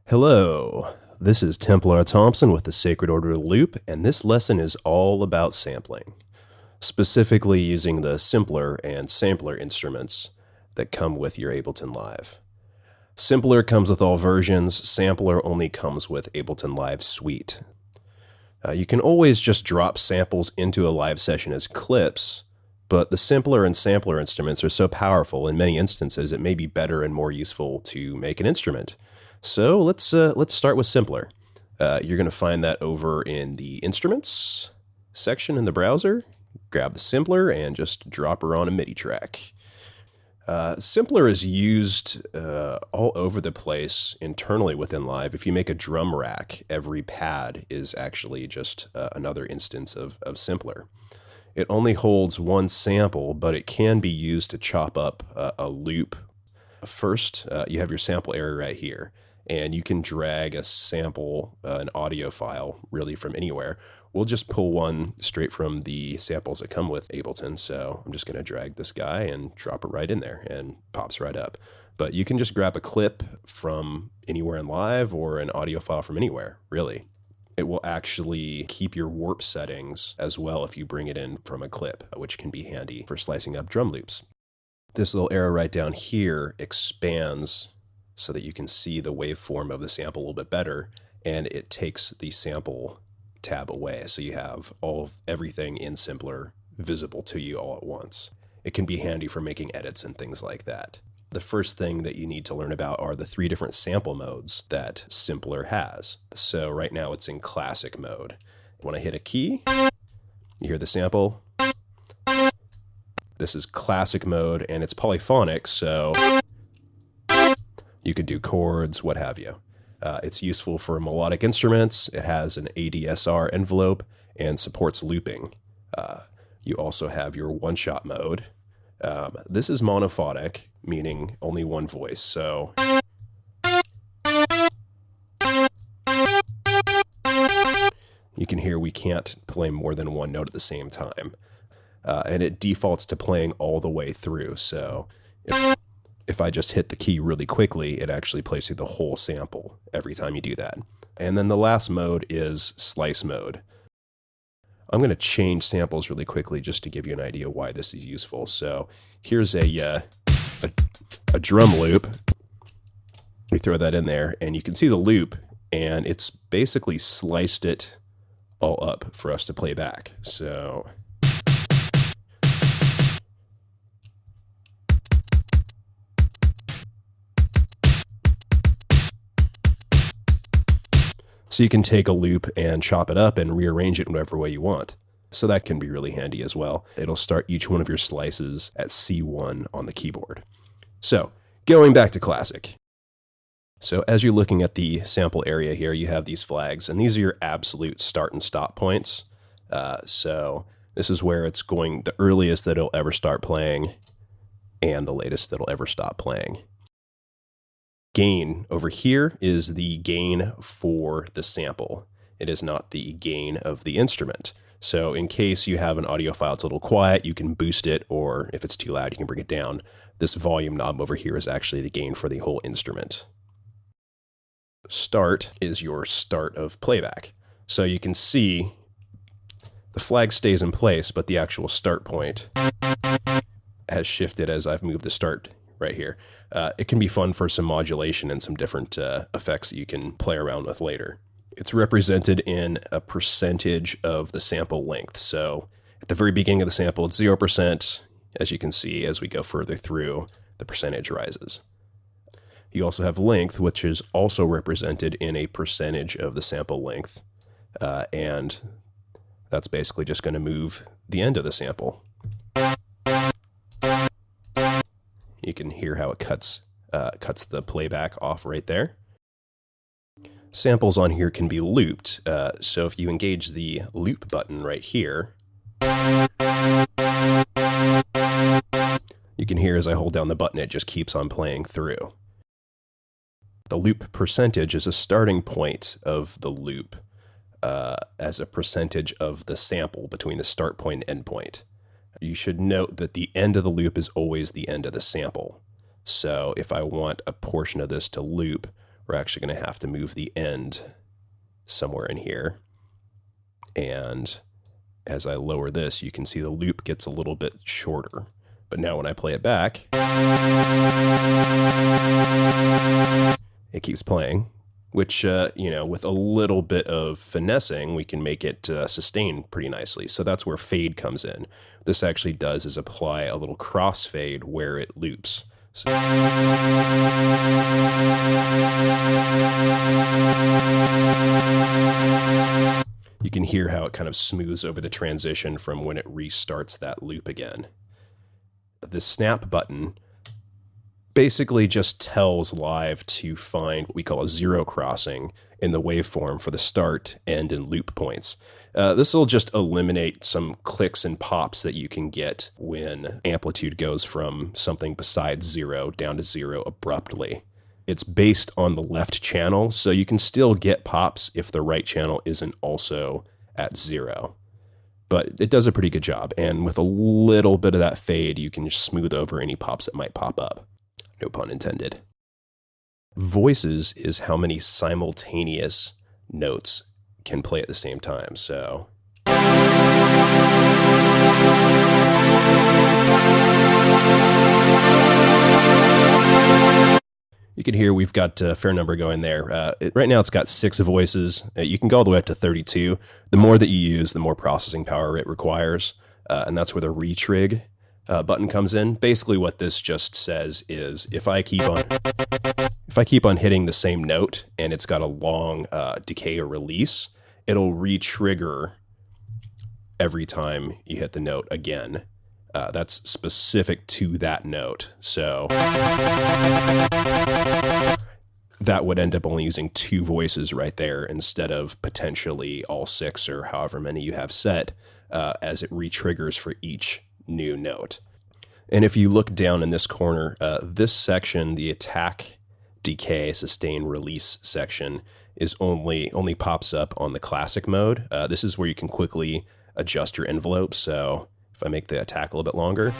Hello, this is Templar Thompson with the Sacred Order Loop, and this lesson is all about sampling, specifically using the simpler and sampler instruments that come with your Ableton Live. Simpler comes with all versions, sampler only comes with Ableton Live Suite. You can always just drop samples into a live session as clips, but the simpler and sampler instruments are so powerful in many instances it may be better and more useful to make an instrument. So let's start with simpler. You're going to find that over in the Instruments section in the browser. Grab the simpler and just drop her on a MIDI track. Simpler is used all over the place internally within Live. If you make a drum rack, every pad is actually just another instance of simpler. It only holds one sample, but it can be used to chop up a loop. First, you have your sample area right here, and you can drag a sample, an audio file, really from anywhere. We'll just pull one straight from the samples that come with Ableton, so I'm just going to drag this guy and drop it right in there, and pops right up. But you can just grab a clip from anywhere in Live or an audio file from anywhere, really. It will actually keep your warp settings as well if you bring it in from a clip, which can be handy for slicing up drum loops. This little arrow right down here expands so that you can see the waveform of the sample a little bit better, and it takes the sample tab away, so you have everything in Simpler visible to you all at once. It can be handy for making edits and things like that. The first thing that you need to learn about are the 3 different sample modes that Simpler has. So right now it's in classic mode. When I hit a key, you hear the sample. This is classic mode, and it's polyphonic, so you could do chords, what have you. It's useful for melodic instruments. It has an ADSR envelope and supports looping. You also have your one-shot mode. This is monophonic, meaning only one voice, so you can hear we can't play more than one note at the same time. And it defaults to playing all the way through, so if I just hit the key really quickly, it actually plays through the whole sample every time you do that. And then the last mode is slice mode. I'm going to change samples really quickly just to give you an idea why this is useful. So here's a drum loop. We throw that in there, and you can see the loop, and it's basically sliced it all up for us to play back. So you can take a loop and chop it up and rearrange it in whatever way you want. So that can be really handy as well. It'll start each one of your slices at C1 on the keyboard. So going back to classic. So as you're looking at the sample area here, you have these flags, and these are your absolute start and stop points. So this is where it's going the earliest that it'll ever start playing and the latest that it'll ever stop playing. Gain over here is the gain for the sample. It is not the gain of the instrument. So in case you have an audio file that's a little quiet, you can boost it, or if it's too loud, you can bring it down. This volume knob over here is actually the gain for the whole instrument. Start is your start of playback. So you can see the flag stays in place, but the actual start point has shifted as I've moved the start right here. It can be fun for some modulation and some different effects that you can play around with later. It's represented in a percentage of the sample length. So at the very beginning of the sample, it's 0%. As you can see, as we go further through, the percentage rises. You also have length, which is also represented in a percentage of the sample length. And that's basically just going to move the end of the sample. You can hear how it cuts the playback off right there. Samples on here can be looped, so if you engage the loop button right here, you can hear as I hold down the button, it just keeps on playing through. The loop percentage is a starting point of the loop as a percentage of the sample between the start point and end point. You should note that the end of the loop is always the end of the sample. So if I want a portion of this to loop, we're actually going to have to move the end somewhere in here. And as I lower this, you can see the loop gets a little bit shorter. But now when I play it back, it keeps playing, which, you know, with a little bit of finessing, we can make it sustain pretty nicely. So that's where fade comes in. What this actually does is apply a little crossfade where it loops. So you can hear how it kind of smooths over the transition from when it restarts that loop again. The snap button basically just tells Live to find what we call a zero crossing in the waveform for the start, end, and loop points. This will just eliminate some clicks and pops that you can get when amplitude goes from something besides 0 down to 0 abruptly. It's based on the left channel, so you can still get pops if the right channel isn't also at 0. But it does a pretty good job, and with a little bit of that fade, you can just smooth over any pops that might pop up. No pun intended. Voices is how many simultaneous notes can play at the same time. So you can hear we've got a fair number going there. Right now it's got 6 voices. You can go all the way up to 32. The more that you use, the more processing power it requires. And that's where the retrig button comes in. Basically what this just says is if I keep on hitting the same note and it's got a long decay or release, it'll re-trigger every time you hit the note again. That's specific to that note. So that would end up only using 2 voices right there instead of potentially all 6 or however many you have set as it re-triggers for each new note. And if you look down in this corner, this section, the attack, decay, sustain, release section, is only pops up on the classic mode. This is where you can quickly adjust your envelope. So if I make the attack a little bit longer,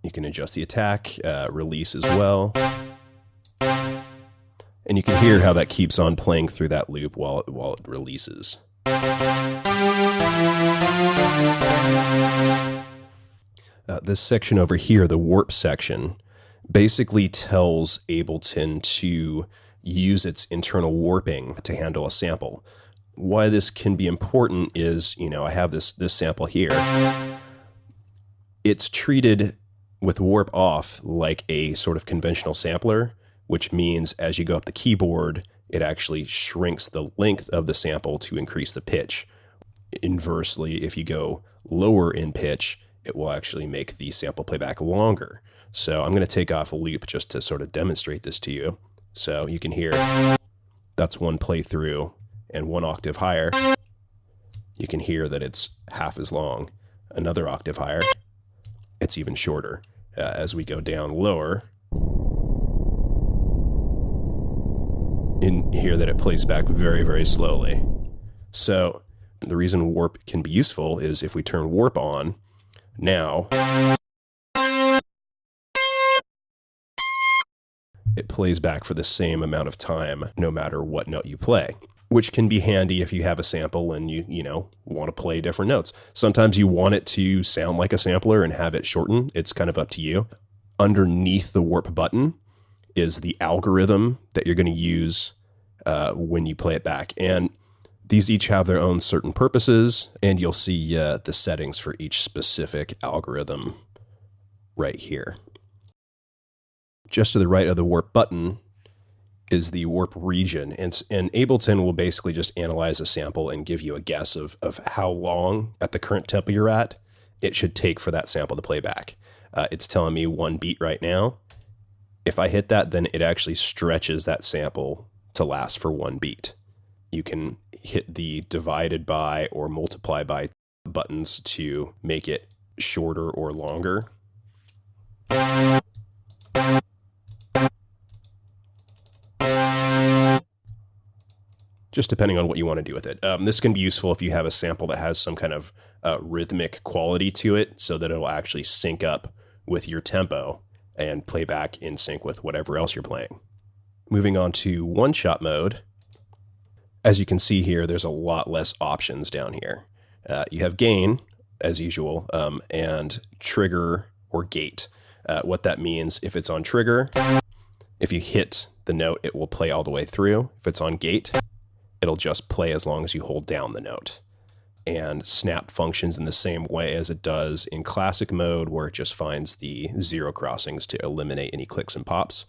you can adjust the attack, release as well. And you can hear how that keeps on playing through that loop while it releases. This section over here, the warp section, basically tells Ableton to use its internal warping to handle a sample. Why this can be important is, you know, I have this sample here. It's treated with warp off like a sort of conventional sampler, which means as you go up the keyboard, it actually shrinks the length of the sample to increase the pitch. Inversely, if you go lower in pitch, it will actually make the sample playback longer. So I'm going to take off a loop just to sort of demonstrate this to you. So you can hear that's one playthrough, and 1 octave higher, you can hear that it's half as long. Another octave higher, it's even shorter. As we go down lower, you hear that it plays back very, very slowly. So the reason warp can be useful is if we turn warp on, now it plays back for the same amount of time no matter what note you play, which can be handy if you have a sample and you know, want to play different notes. Sometimes you want it to sound like a sampler and have it shorten. It's kind of up to you. Underneath the warp button is the algorithm that you're going to use when you play it back. And these each have their own certain purposes, and you'll see the settings for each specific algorithm right here. Just to the right of the warp button is the warp region, and Ableton will basically just analyze a sample and give you a guess of how long at the current tempo you're at it should take for that sample to play back. It's telling me 1 beat right now. If I hit that, then it actually stretches that sample to last for 1 beat. You can hit the divided by or multiply by buttons to make it shorter or longer. Just depending on what you want to do with it. This can be useful if you have a sample that has some kind of rhythmic quality to it, so that it'll actually sync up with your tempo and play back in sync with whatever else you're playing. Moving on to one-shot mode, as you can see here, there's a lot less options down here. You have gain, as usual, and trigger or gate. What that means, if it's on trigger, if you hit the note, it will play all the way through. If it's on gate, it'll just play as long as you hold down the note. And snap functions in the same way as it does in classic mode, where it just finds the zero crossings to eliminate any clicks and pops.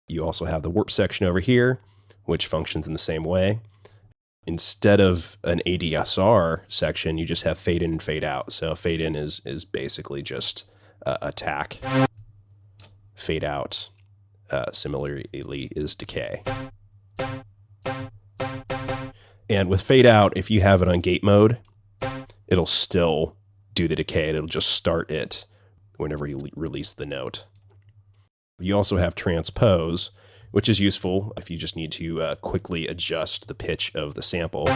You also have the warp section over here, which functions in the same way. Instead of an ADSR section, you just have fade in and fade out. So fade in is basically just attack. Fade out, similarly, is decay. And with fade out, if you have it on gate mode, it'll still do the decay. It'll just start it whenever you release the note. You also have transpose, which is useful if you just need to quickly adjust the pitch of the sample.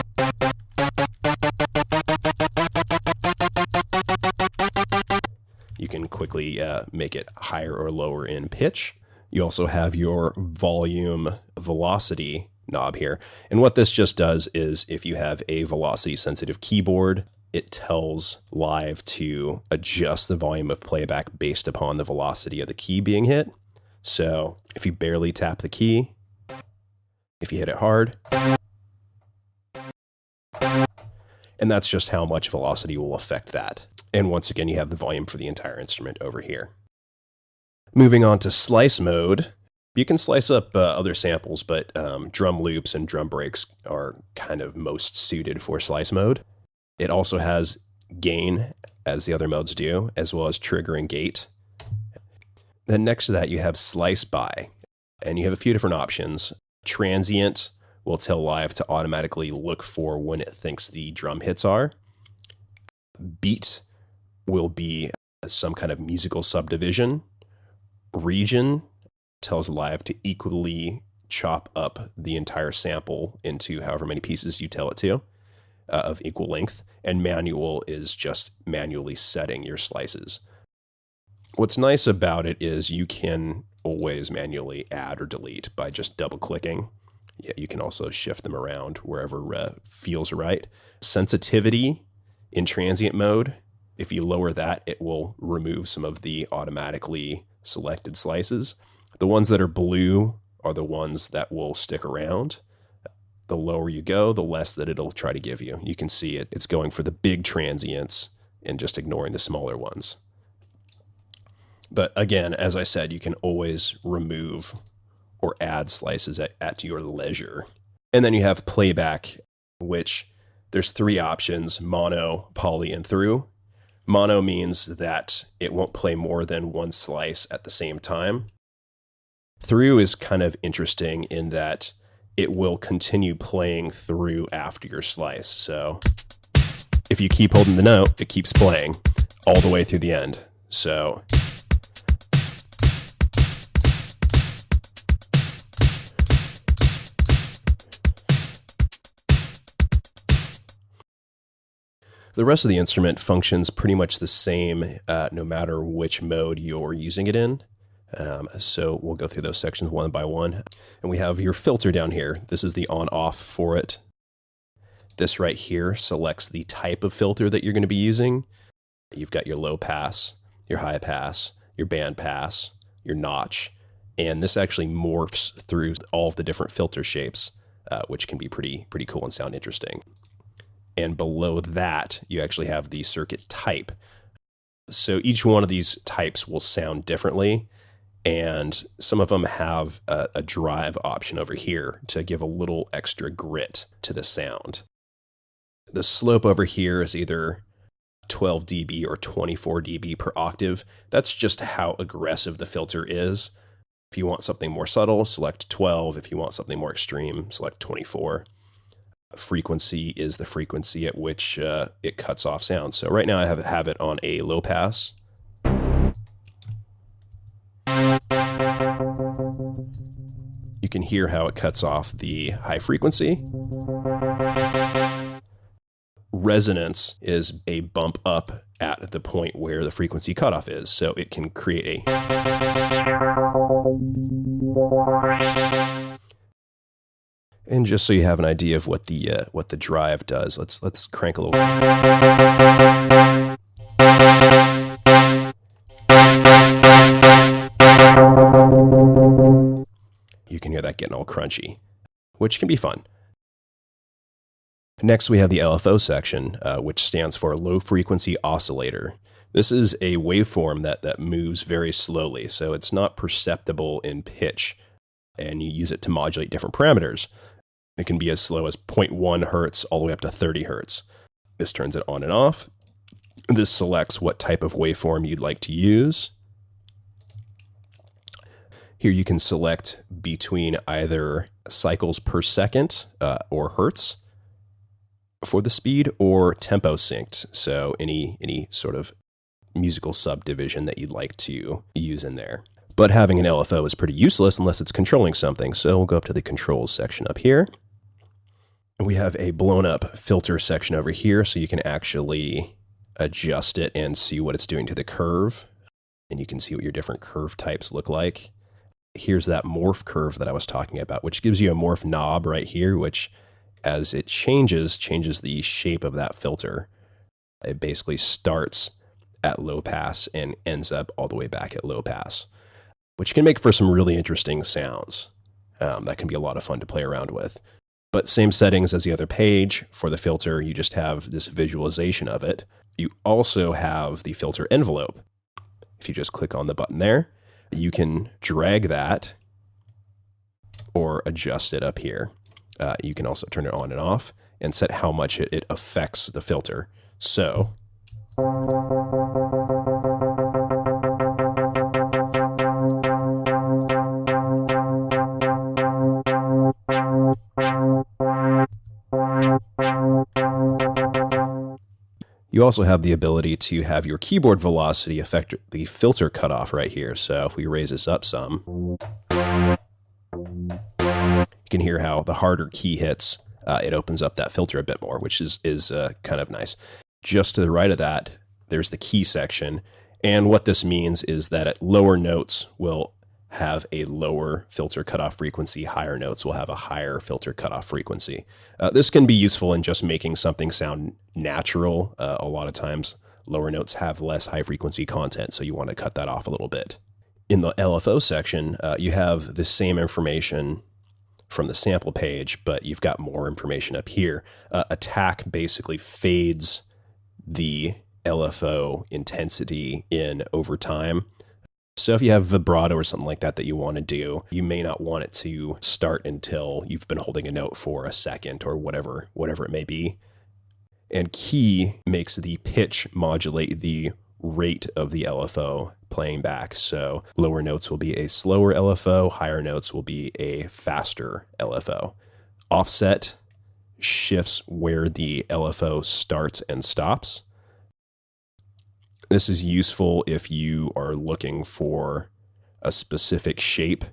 You can quickly make it higher or lower in pitch. You also have your volume velocity knob here. And what this just does is, if you have a velocity sensitive keyboard, it tells Live to adjust the volume of playback based upon the velocity of the key being hit. So if you barely tap the key, if you hit it hard, and that's just how much velocity will affect that. And once again, you have the volume for the entire instrument over here. Moving on to slice mode, you can slice up other samples, but drum loops and drum breaks are kind of most suited for slice mode. It also has gain, as the other modes do, as well as trigger and gate. Then next to that, you have slice by, and you have a few different options. Transient will tell Live to automatically look for when it thinks the drum hits are. Beat will be some kind of musical subdivision. Region tells Live to equally chop up the entire sample into however many pieces you tell it to, of equal length. And manual is just manually setting your slices. What's nice about it is you can always manually add or delete by just double clicking. Yeah, you can also shift them around wherever feels right. Sensitivity in transient mode, if you lower that, it will remove some of the automatically selected slices. The ones that are blue are the ones that will stick around. The lower you go, the less that it'll try to give you. You can see it's going for the big transients and just ignoring the smaller ones. But again, as I said, you can always remove or add slices at your leisure. And then you have playback, which there's three options: mono, poly, and through. Mono means that it won't play more than one slice at the same time. Through is kind of interesting in that it will continue playing through after your slice. So if you keep holding the note, it keeps playing all the way through the end. So the rest of the instrument functions pretty much the same no matter which mode you're using it in. So we'll go through those sections one by one. And we have your filter down here. This is the on-off for it. This right here selects the type of filter that you're going to be using. You've got your low pass, your high pass, your band pass, your notch. And this actually morphs through all of the different filter shapes, which can be pretty cool and sound interesting. And below that, you actually have the circuit type. So each one of these types will sound differently, and some of them have a drive option over here to give a little extra grit to the sound. The slope over here is either 12 dB or 24 dB per octave. That's just how aggressive the filter is. If you want something more subtle, select 12. If you want something more extreme, select 24. Frequency is the frequency at which it cuts off sound. So right now I have it on a low pass. You can hear how it cuts off the high frequency. Resonance is a bump up at the point where the frequency cutoff is, so it can create a. And just so you have an idea of what the drive does, let's crank a little. You can hear that getting all crunchy, which can be fun. Next, we have the LFO section, which stands for Low Frequency Oscillator. This is a waveform that moves very slowly, so it's not perceptible in pitch, and you use it to modulate different parameters. It can be as slow as 0.1 hertz all the way up to 30 hertz. This turns it on and off. This selects what type of waveform you'd like to use. Here you can select between either cycles per second or hertz for the speed, or tempo synced, so any sort of musical subdivision that you'd like to use in there. But having an LFO is pretty useless unless it's controlling something, so we'll go up to the controls section up here. We have a blown up filter section over here, so you can actually adjust it and see what it's doing to the curve, and you can see what your different curve types look like. Here's that morph curve that I was talking about, which gives you a morph knob right here, which as it changes the shape of that filter. It basically starts at low pass and ends up all the way back at low pass, which can make for some really interesting sounds. That can be a lot of fun to play around with. But same settings as the other page. For the filter, you just have this visualization of it. You also have the filter envelope. If you just click on the button there, you can drag that or adjust it up here. You can also turn it on and off and set how much it affects the filter. So you also have the ability to have your keyboard velocity affect the filter cutoff right here. So if we raise this up some, you can hear how the harder key hits, it opens up that filter a bit more, which is kind of nice. Just to the right of that, there's the key section. And what this means is that at lower notes will have a lower filter cutoff frequency, higher notes will have a higher filter cutoff frequency. This can be useful in just making something sound natural. A lot of times lower notes have less high frequency content, so you want to cut that off a little bit. In the LFO section, you have the same information from the sample page, but you've got more information up here. Attack basically fades the LFO intensity in over time. So if you have vibrato or something like that you want to do, you may not want it to start until you've been holding a note for a second or whatever it may be. And key makes the pitch modulate the rate of the LFO playing back. So lower notes will be a slower LFO, higher notes will be a faster LFO. Offset shifts where the LFO starts and stops. This is useful if you are looking for a specific shape,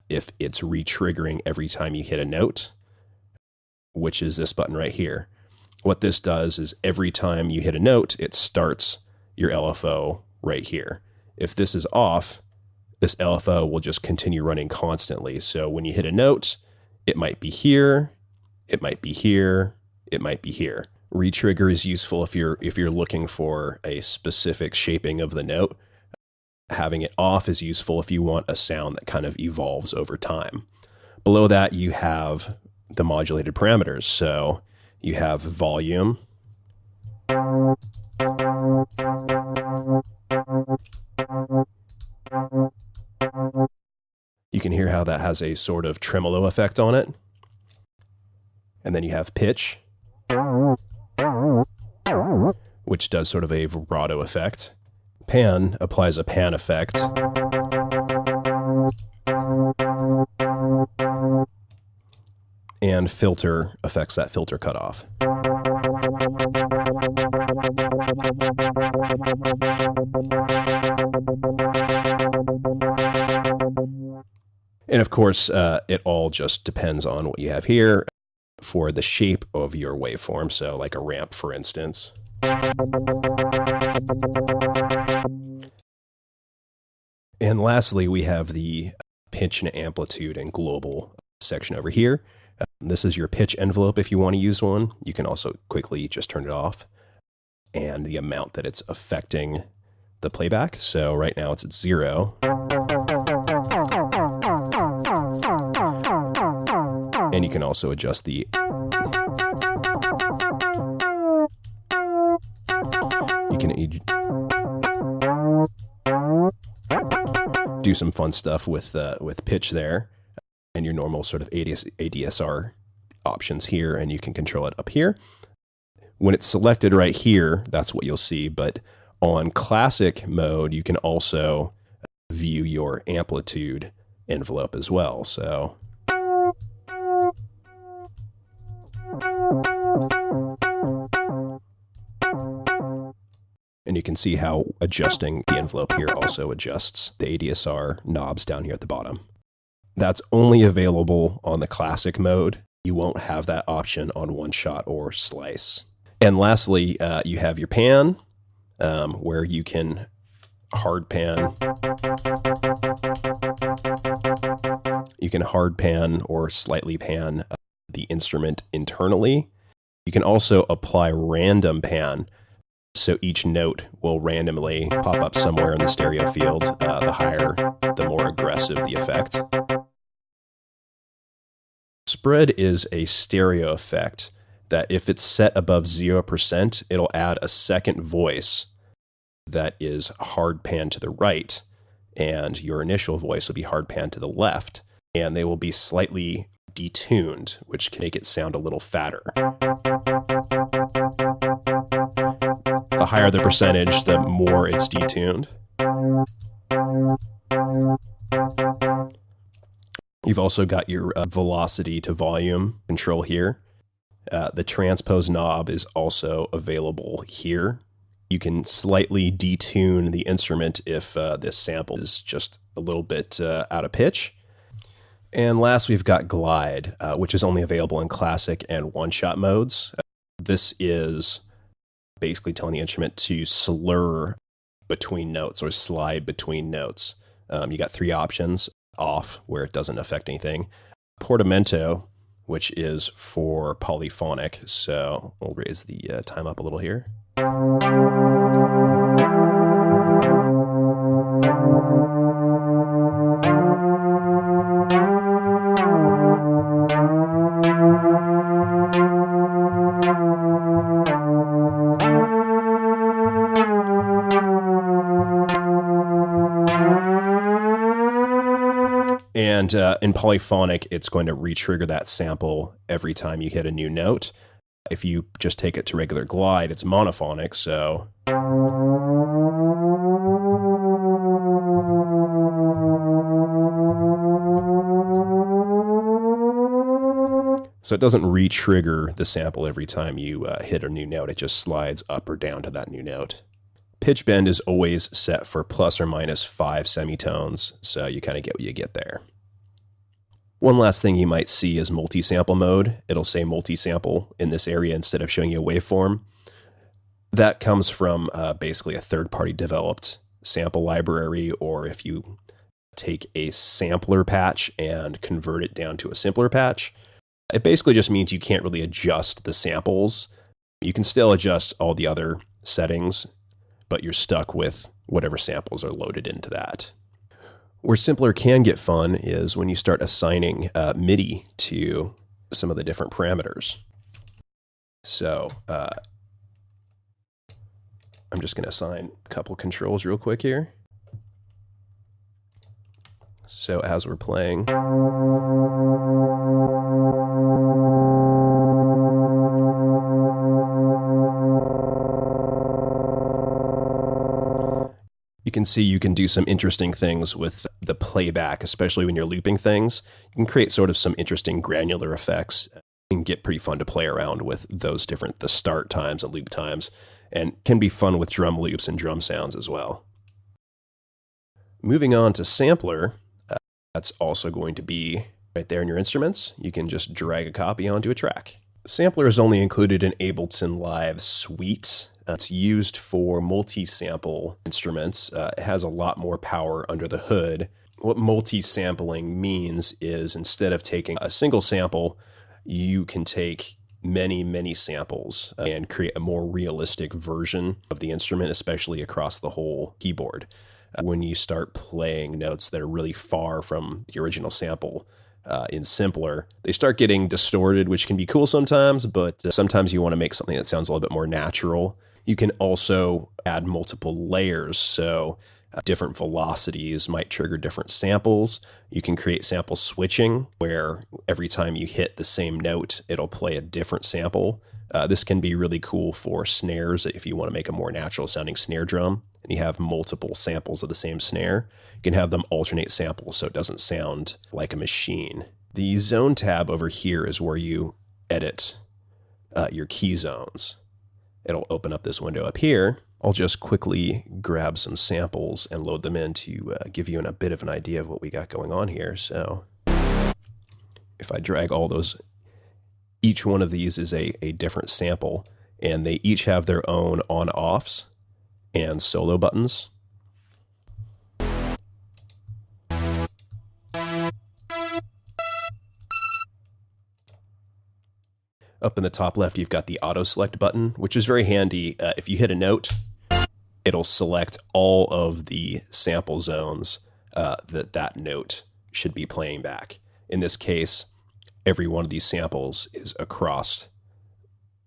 if it's re-triggering every time you hit a note, which is this button right here. What this does is every time you hit a note, it starts your LFO right here. If this is off, this LFO will just continue running constantly. So when you hit a note, it might be here, it might be here, it might be here. Retrigger is useful if you're looking for a specific shaping of the note. Having it off is useful if you want a sound that kind of evolves over time. Below that, you have the modulated parameters. So you have volume, you can hear how that has a sort of tremolo effect on it. And then you have pitch, which does sort of a vibrato effect. Pan applies a pan effect. And filter affects that filter cutoff. And of course, it all just depends on what you have here. for the shape of your waveform, so like a ramp, for instance. And lastly, we have the pitch and amplitude and global section over here. This is your pitch envelope if you want to use one. You can also quickly just turn it off, and the amount that it's affecting the playback. So right now it's at 0. And you can also adjust the do some fun stuff with pitch there, and your normal sort of ADSR options here, and you can control it up here. When it's selected right here, that's what you'll see, but on classic mode, you can also view your amplitude envelope as well. So and you can see how adjusting the envelope here also adjusts the ADSR knobs down here at the bottom. That's only available on the classic mode. You won't have that option on one shot or slice. And lastly, you have your pan, where you can hard pan. You can hard pan or slightly pan the instrument internally. You can also apply random pan, so each note will randomly pop up somewhere in the stereo field. The higher, the more aggressive the effect. Spread is a stereo effect that if it's set above 0%, it'll add a second voice that is hard pan to the right, and your initial voice will be hard pan to the left, and they will be slightly detuned, which can make it sound a little fatter. The higher the percentage, the more it's detuned. You've also got your velocity to volume control here. The transpose knob is also available here. You can slightly detune the instrument if this sample is just a little bit out of pitch. And last, we've got glide, which is only available in classic and one-shot modes. This is basically telling the instrument to slur between notes or slide between notes. You got 3 options: off, where it doesn't affect anything; portamento, which is for polyphonic. So we'll raise the time up a little here. And in polyphonic, it's going to re-trigger that sample every time you hit a new note. If you just take it to regular glide, it's monophonic, so it doesn't re-trigger the sample every time you hit a new note. It just slides up or down to that new note. Pitch bend is always set for plus or minus 5 semitones, so you kind of get what you get there. One last thing you might see is multi-sample mode. It'll say multi-sample in this area instead of showing you a waveform. That comes from basically a third-party developed sample library, or if you take a sampler patch and convert it down to a simpler patch. It basically just means you can't really adjust the samples. You can still adjust all the other settings, but you're stuck with whatever samples are loaded into that. Where simpler can get fun is when you start assigning MIDI to some of the different parameters. So I'm just going to assign a couple controls real quick here. So as we're playing, you can see you can do some interesting things with the playback, especially when you're looping things. You can create sort of some interesting granular effects. It can get pretty fun to play around with those the start times and loop times, and can be fun with drum loops and drum sounds as well. Moving on to sampler, that's also going to be Right there in your instruments, you can just drag a copy onto a track. Sampler is only included in Ableton Live Suite. It's used for multi-sample instruments. It has a lot more power under the hood. What multi-sampling means is instead of taking a single sample, you can take many samples and create a more realistic version of the instrument, especially across the whole keyboard. When you start playing notes that are really far from the original sample in Simpler, they start getting distorted, which can be cool sometimes, but sometimes you want to make something that sounds a little bit more natural. You can also add multiple layers, so different velocities might trigger different samples. You can create sample switching, where every time you hit the same note, it'll play a different sample. This can be really cool for snares if you want to make a more natural sounding snare drum and you have multiple samples of the same snare. You can have them alternate samples so it doesn't sound like a machine. The zone tab over here is where you edit your key zones. It'll open up this window up here. I'll just quickly grab some samples and load them in to give you a bit of an idea of what we got going on here. So if I drag all those, each one of these is a different sample, and they each have their own on-offs and solo buttons. Up in the top left, you've got the auto select button, which is very handy. If you hit a note, it'll select all of the sample zones that note should be playing back. In this case, every one of these samples is across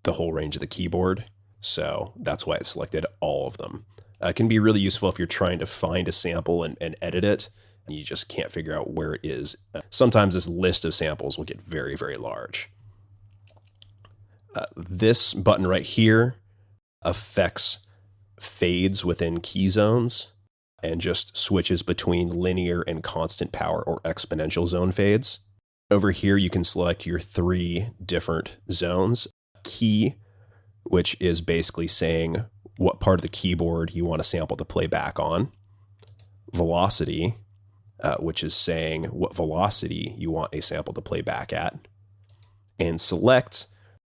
the whole range of the keyboard, so that's why it selected all of them. It can be really useful if you're trying to find a sample and edit it, and you just can't figure out where it is. Sometimes this list of samples will get very large. This button right here affects fades within key zones and just switches between linear and constant power or exponential zone fades. Over here, you can select your 3 different zones. Key, which is basically saying what part of the keyboard you want a sample to play back on. Velocity, which is saying what velocity you want a sample to play back at. And select,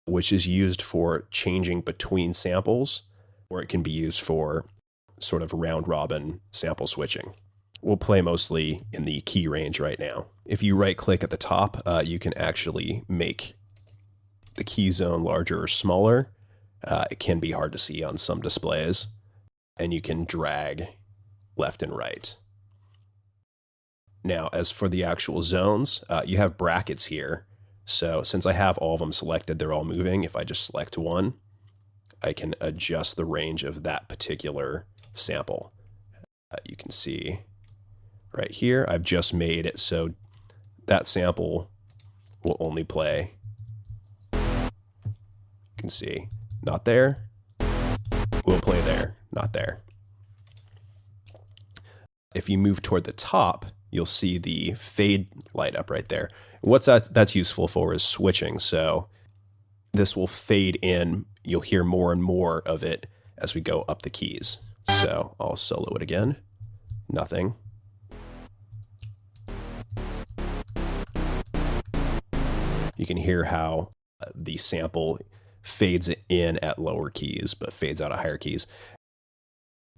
which is used for changing between samples, or it can be used for sort of round robin sample switching. We'll play mostly in the key range right now. If you right click at the top, you can actually make the key zone larger or smaller. It can be hard to see on some displays, and you can drag left and right. Now, as for the actual zones, you have brackets here. So since I have all of them selected, they're all moving. If I just select one, I can adjust the range of that particular sample. You can see right here, I've just made it so that sample will only play. You can see, not there, will play there, not there. If you move toward the top, you'll see the fade light up right there. What's that's useful for is switching. So this will fade in. You'll hear more and more of it as we go up the keys. So I'll solo it again. Nothing. You can hear how the sample fades in at lower keys, but fades out at higher keys.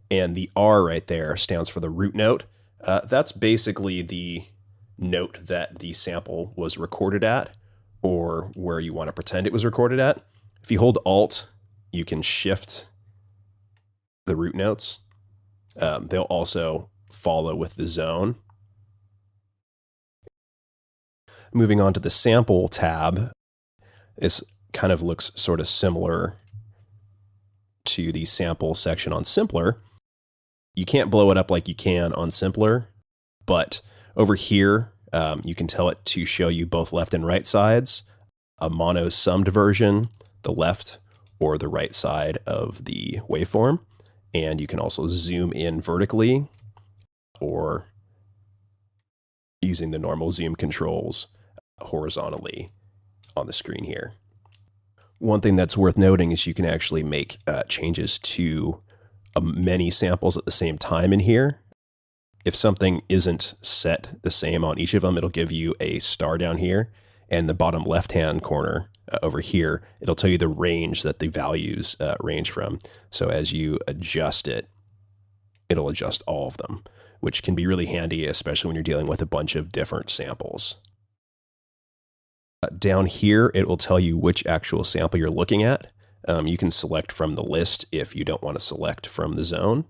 And the R right there stands for the root note. That's basically the note that the sample was recorded at, or where you want to pretend it was recorded at. If you hold Alt, you can shift the root notes. They'll also follow with the zone. Moving on to the sample tab, this kind of looks sort of similar to the sample section on Simpler. You can't blow it up like you can on Simpler, but over here, you can tell it to show you both left and right sides, a mono summed version, the left or the right side of the waveform. And you can also zoom in vertically or using the normal zoom controls horizontally on the screen here. One thing that's worth noting is you can actually make changes to many samples at the same time in here. If something isn't set the same on each of them, it'll give you a star down here, and the bottom left-hand corner over here, it'll tell you the range that the values range from. So as you adjust it, it'll adjust all of them, which can be really handy, especially when you're dealing with a bunch of different samples. Down here, it will tell you which actual sample you're looking at. You can select from the list if you don't want to select from the zone,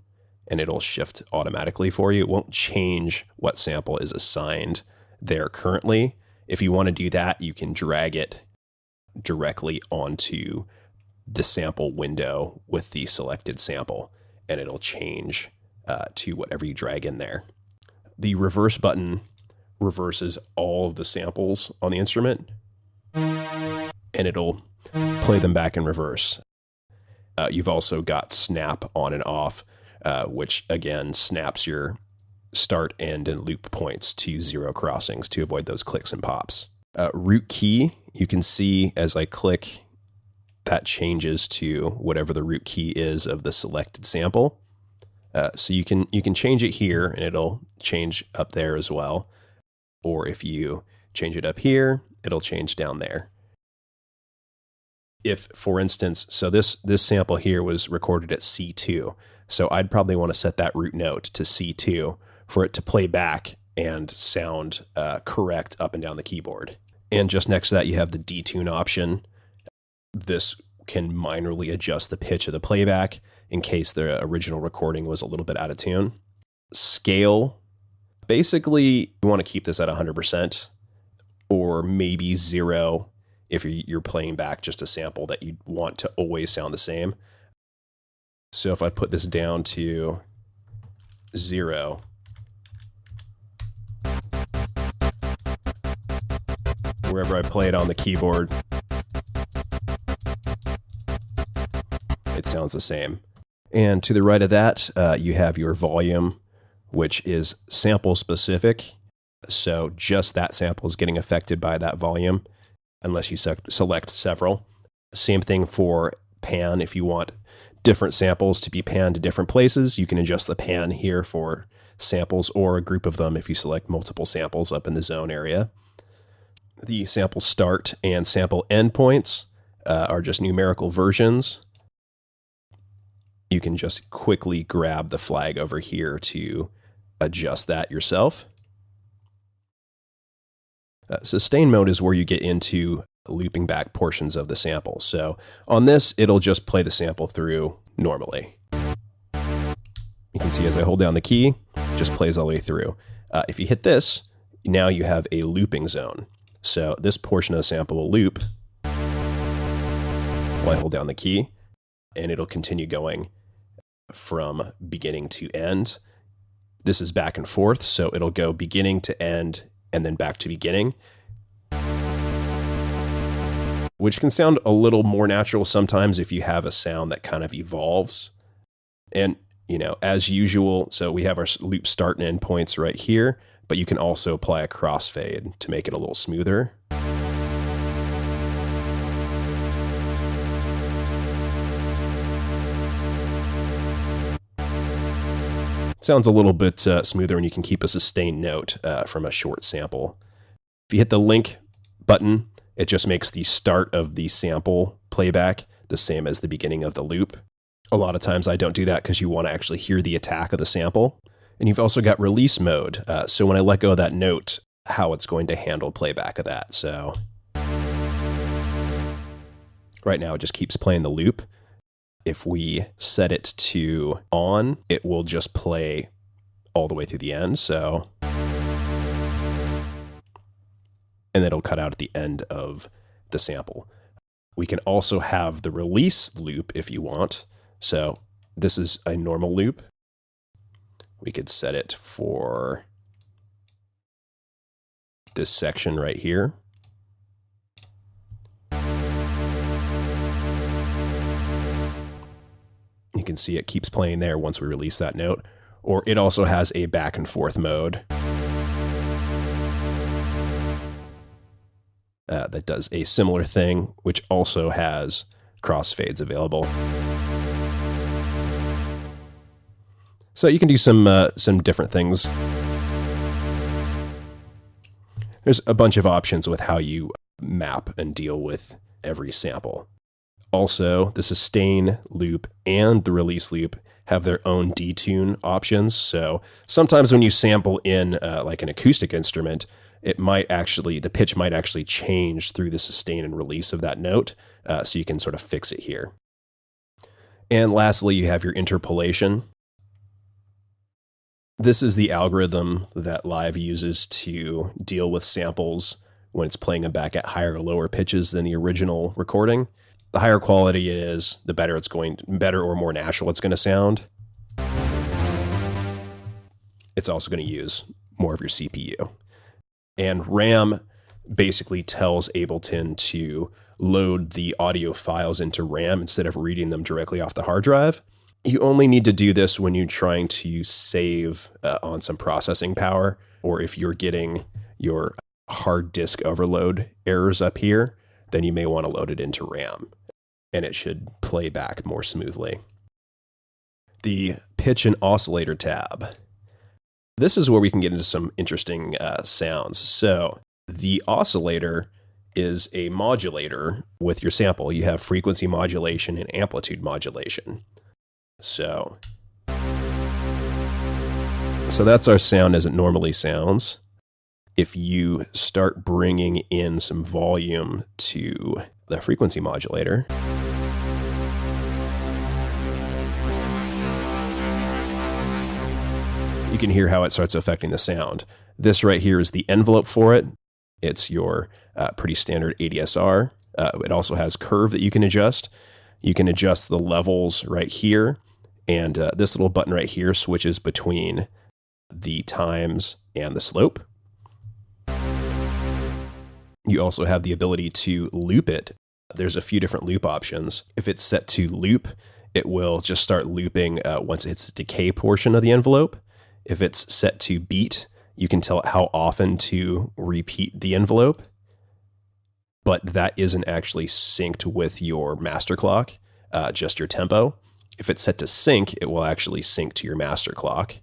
and it'll shift automatically for you. It won't change what sample is assigned there currently. If you want to do that, you can drag it directly onto the sample window with the selected sample, and it'll change to whatever you drag in there. The reverse button reverses all of the samples on the instrument, and it'll play them back in reverse. You've also got snap on and off, which again snaps your start, end, and loop points to 0 crossings to avoid those clicks and pops. Root key, you can see as I click, that changes to whatever the root key is of the selected sample. So you can change it here, and it'll change up there as well. Or if you change it up here, it'll change down there. If, for instance, so this sample here was recorded at C2, so I'd probably want to set that root note to C2 for it to play back and sound correct up and down the keyboard. And just next to that, you have the detune option. This can minorly adjust the pitch of the playback in case the original recording was a little bit out of tune. Scale, basically, you want to keep this at 100% or maybe 0 if you're playing back just a sample that you want to always sound the same. So if I put this down to 0, wherever I play it on the keyboard, it sounds the same. And to the right of that, you have your volume, which is sample specific. So just that sample is getting affected by that volume, unless you select several. Same thing for pan. If you want different samples to be panned to different places, you can adjust the pan here for samples or a group of them if you select multiple samples up in the zone area. The sample start and sample end points are just numerical versions. You can just quickly grab the flag over here to adjust that yourself. Sustain mode is where you get into looping back portions of the sample. So on this, it'll just play the sample through normally. You can see as I hold down the key, it just plays all the way through. If you hit this, now you have a looping zone. So this portion of the sample will loop while I hold down the key, and it'll continue going from beginning to end. This is back and forth, so it'll go beginning to end and then back to beginning, which can sound a little more natural sometimes if you have a sound that kind of evolves. And, you know, as usual, so we have our loop start and end points right here, but you can also apply a crossfade to make it a little smoother. It sounds a little bit smoother when you can keep a sustained note from a short sample. If you hit the link button, it just makes the start of the sample playback the same as the beginning of the loop. A lot of times I don't do that because you want to actually hear the attack of the sample. And you've also got release mode. So when I let go of that note, how it's going to handle playback of that. So right now it just keeps playing the loop. If we set it to on, it will just play all the way through the end. So, and it'll cut out at the end of the sample. We can also have the release loop if you want. So this is a normal loop. We could set it for this section right here. You can see it keeps playing there once we release that note. Or it also has a back and forth mode that does a similar thing, which also has crossfades available. So you can do some different things. There's a bunch of options with how you map and deal with every sample. Also, the sustain loop and the release loop have their own detune options. So sometimes when you sample in like an acoustic instrument, the pitch might actually change through the sustain and release of that note. So you can sort of fix it here. And lastly, you have your interpolation. This is the algorithm that Live uses to deal with samples when it's playing them back at higher or lower pitches than the original recording. The higher quality it is, the better or more natural it's going to sound. It's also going to use more of your CPU. And RAM basically tells Ableton to load the audio files into RAM instead of reading them directly off the hard drive. You only need to do this when you're trying to save on some processing power, or if you're getting your hard disk overload errors up here, then you may want to load it into RAM, and it should play back more smoothly. The pitch and oscillator tab. This is where we can get into some interesting sounds. So the oscillator is a modulator with your sample. You have frequency modulation and amplitude modulation. So that's our sound as it normally sounds. If you start bringing in some volume to the frequency modulator, you can hear how it starts affecting the sound. This right here is the envelope for it. It's your pretty standard ADSR. It also has curve that you can adjust. You can adjust the levels right here. And this little button right here switches between the times and the slope. You also have the ability to loop it. There's a few different loop options. If it's set to loop, it will just start looping once it hits the decay portion of the envelope. If it's set to beat, you can tell it how often to repeat the envelope, but that isn't actually synced with your master clock, just your tempo. If it's set to sync, it will actually sync to your master clock.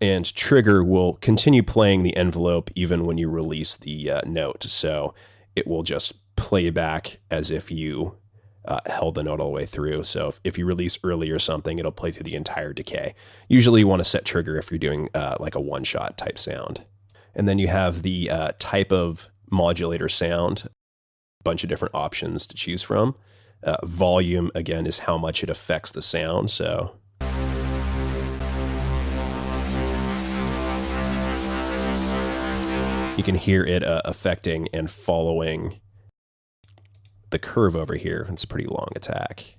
And trigger will continue playing the envelope even when you release the note. So it will just play back as if you held the note all the way through. So if you release early or something, it'll play through the entire decay. Usually you want to set trigger if you're doing like a one-shot type sound. And then you have the type of modulator sound, a bunch of different options to choose from. Volume, again, is how much it affects the sound. So you can hear it affecting and following the curve over here. It's a pretty long attack.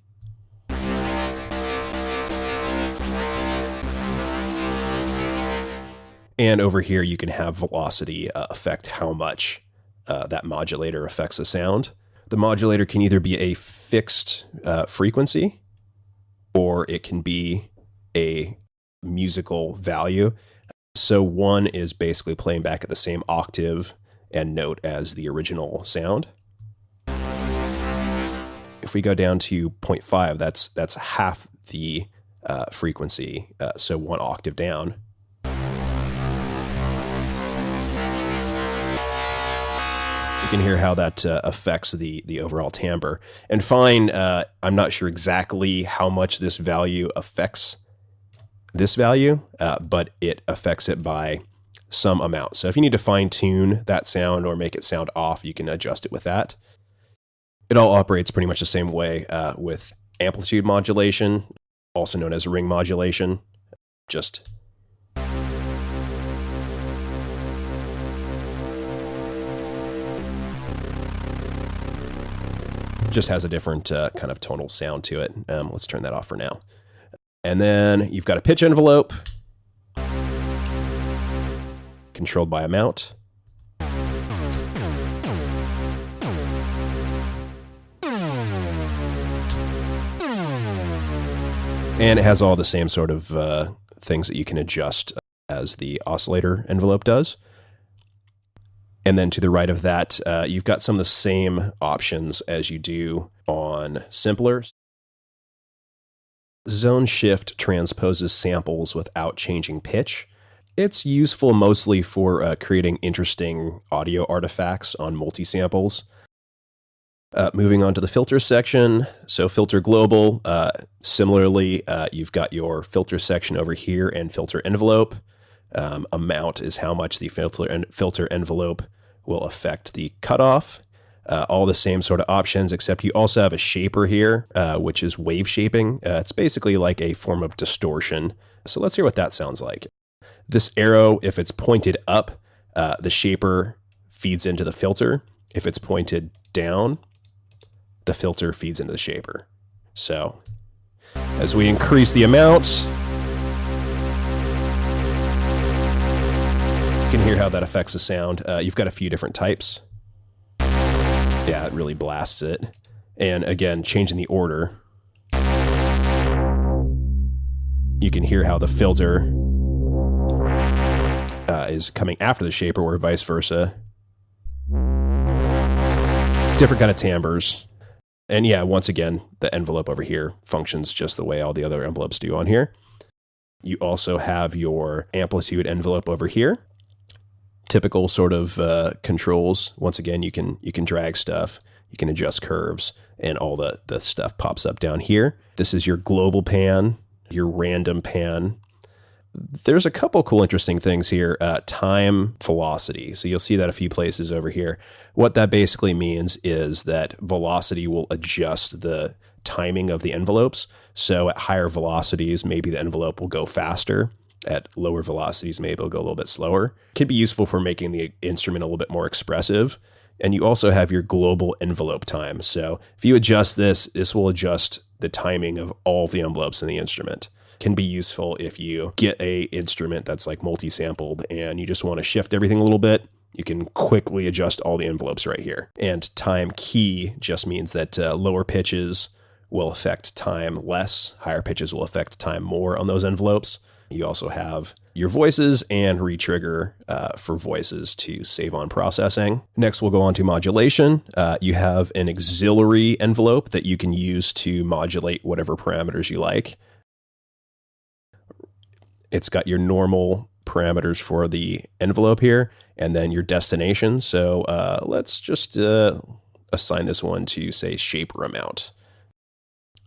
And over here, you can have velocity affect how much that modulator affects the sound. The modulator can either be a fixed frequency, or it can be a musical value. So one is basically playing back at the same octave and note as the original sound. If we go down to 0.5, that's half the frequency, so one octave down. You can hear how that affects the overall timbre. And fine, I'm not sure exactly how much this value affects this value, but it affects it by some amount. So if you need to fine tune that sound or make it sound off, you can adjust it with that. It all operates pretty much the same way with amplitude modulation, also known as ring modulation. Just has a different kind of tonal sound to it. Let's turn that off for now. And then you've got a pitch envelope controlled by amount. And it has all the same sort of things that you can adjust as the oscillator envelope does. And then to the right of that, you've got some of the same options as you do on Simpler. Zone shift transposes samples without changing pitch. It's useful mostly for creating interesting audio artifacts on multi-samples. Moving on to the filter section. So filter global, similarly, you've got your filter section over here and filter envelope. Amount is how much the filter envelope will affect the cutoff. All the same sort of options, except you also have a shaper here, which is wave shaping. It's basically like a form of distortion. So let's hear what that sounds like. This arrow, if it's pointed up, the shaper feeds into the filter. If it's pointed down, the filter feeds into the shaper. So as we increase the amount, you can hear how that affects the sound. You've got a few different types. Yeah, it really blasts it. And again, changing the order, you can hear how the filter is coming after the shaper or vice versa. Different kind of timbres. And yeah, once again, the envelope over here functions just the way all the other envelopes do on here. You also have your amplitude envelope over here. Typical sort of controls. Once again, you can drag stuff, you can adjust curves, and all the stuff pops up down here. This is your global pan, your random pan. There's a couple cool interesting things here. Time velocity. So you'll see that a few places over here. What that basically means is that velocity will adjust the timing of the envelopes. So at higher velocities, maybe the envelope will go faster. At lower velocities, maybe it'll go a little bit slower. Could be useful for making the instrument a little bit more expressive. And you also have your global envelope time. So if you adjust this, this will adjust the timing of all the envelopes in the instrument. Can be useful if you get a instrument that's like multi-sampled and you just want to shift everything a little bit. You can quickly adjust all the envelopes right here. And time key just means that lower pitches will affect time less, higher pitches will affect time more on those envelopes. You also have your voices and retrigger for voices to save on processing. Next, we'll go on to modulation. You have an auxiliary envelope that you can use to modulate whatever parameters you like. It's got your normal parameters for the envelope here, and then your destination. So let's just assign this one to, say, shaper amount.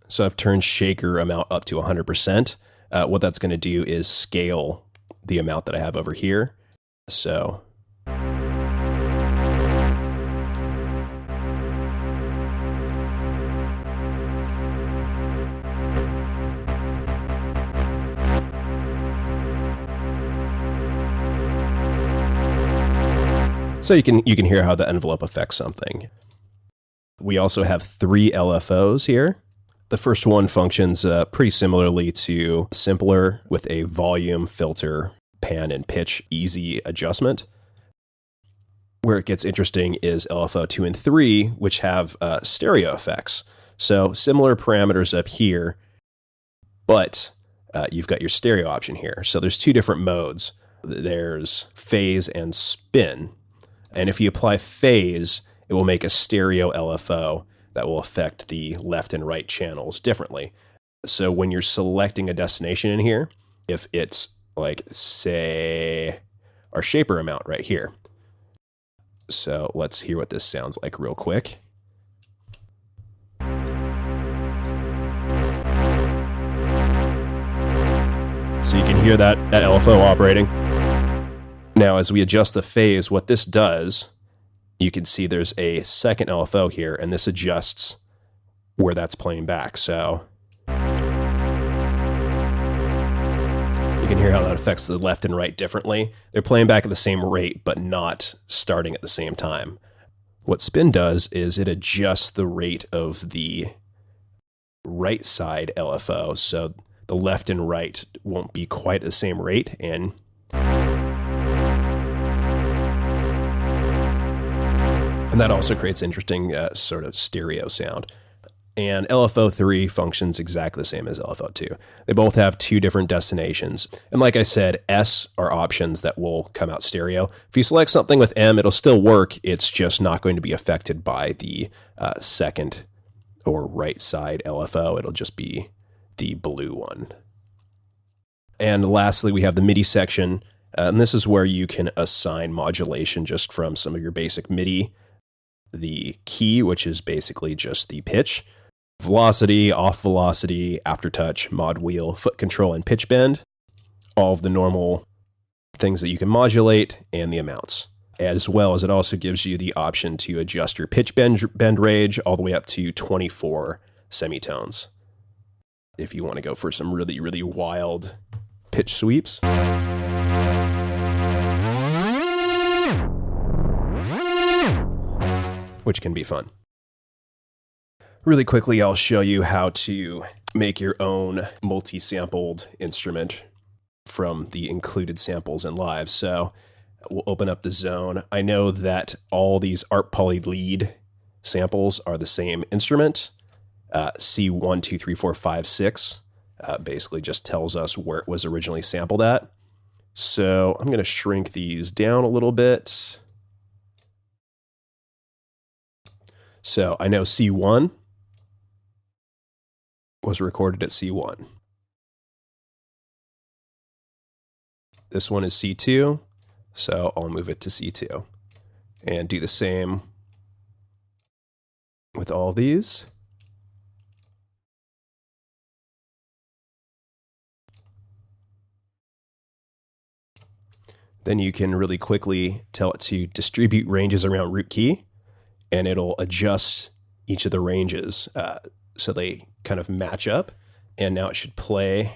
So I've turned shaker amount up to 100%. What that's going to do is scale the amount that I have over here. So you can hear how the envelope affects something. We also have 3 LFOs here. The first one functions pretty similarly to simpler with a volume, filter, pan, and pitch easy adjustment. Where it gets interesting is LFO 2 and 3, which have stereo effects. So similar parameters up here, but you've got your stereo option here. So there's 2 different modes. There's phase and spin. And if you apply phase, it will make a stereo LFO that will affect the left and right channels differently. So when you're selecting a destination in here, if it's like, say, our shaper amount right here. So let's hear what this sounds like real quick. So you can hear that LFO operating. Now, as we adjust the phase, what this does, you can see there's a second LFO here, and this adjusts where that's playing back. So you can hear how that affects the left and right differently. They're playing back at the same rate, but not starting at the same time. What spin does is it adjusts the rate of the right side LFO, so the left and right won't be quite the same rate, and that also creates interesting sort of stereo sound. And LFO 3 functions exactly the same as LFO 2. They both have 2 different destinations. And like I said, S are options that will come out stereo. If you select something with M, it'll still work. It's just not going to be affected by the second or right side LFO. It'll just be the blue one. And lastly, we have the MIDI section. And this is where you can assign modulation just from some of your basic MIDI. The key, which is basically just the pitch, velocity, off velocity, aftertouch, mod wheel, foot control, and pitch bend. All of the normal things that you can modulate and the amounts. As well as it also gives you the option to adjust your pitch bend range all the way up to 24 semitones. If you want to go for some really, really wild pitch sweeps. Which can be fun. Really quickly, I'll show you how to make your own multi-sampled instrument from the included samples in Live. So we'll open up the zone. I know that all these Art Poly lead samples are the same instrument. C1, 2, 3, 4, 5, 6 basically just tells us where it was originally sampled at. So I'm going to shrink these down a little bit. So I know C1 was recorded at C1. This one is C2, so I'll move it to C2. And do the same with all these. Then you can really quickly tell it to distribute ranges around root key, and it'll adjust each of the ranges so they kind of match up. And now it should play.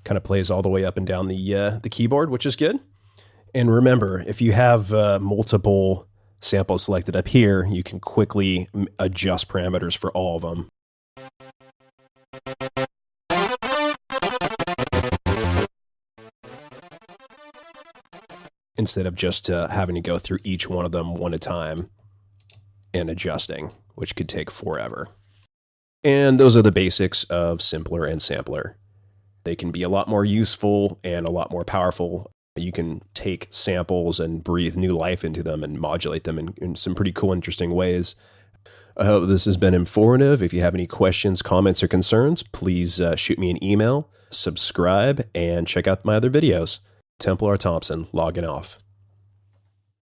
Kind of plays all the way up and down the keyboard, which is good. And remember, if you have multiple samples selected up here, you can quickly adjust parameters for all of them. Instead of just having to go through each one of them one at a time and adjusting, which could take forever. And those are the basics of Simpler and Sampler. They can be a lot more useful and a lot more powerful. You can take samples and breathe new life into them and modulate them in some pretty cool, interesting ways. I hope this has been informative. If you have any questions, comments, or concerns, please shoot me an email, subscribe, and check out my other videos. Templar Thompson, logging off.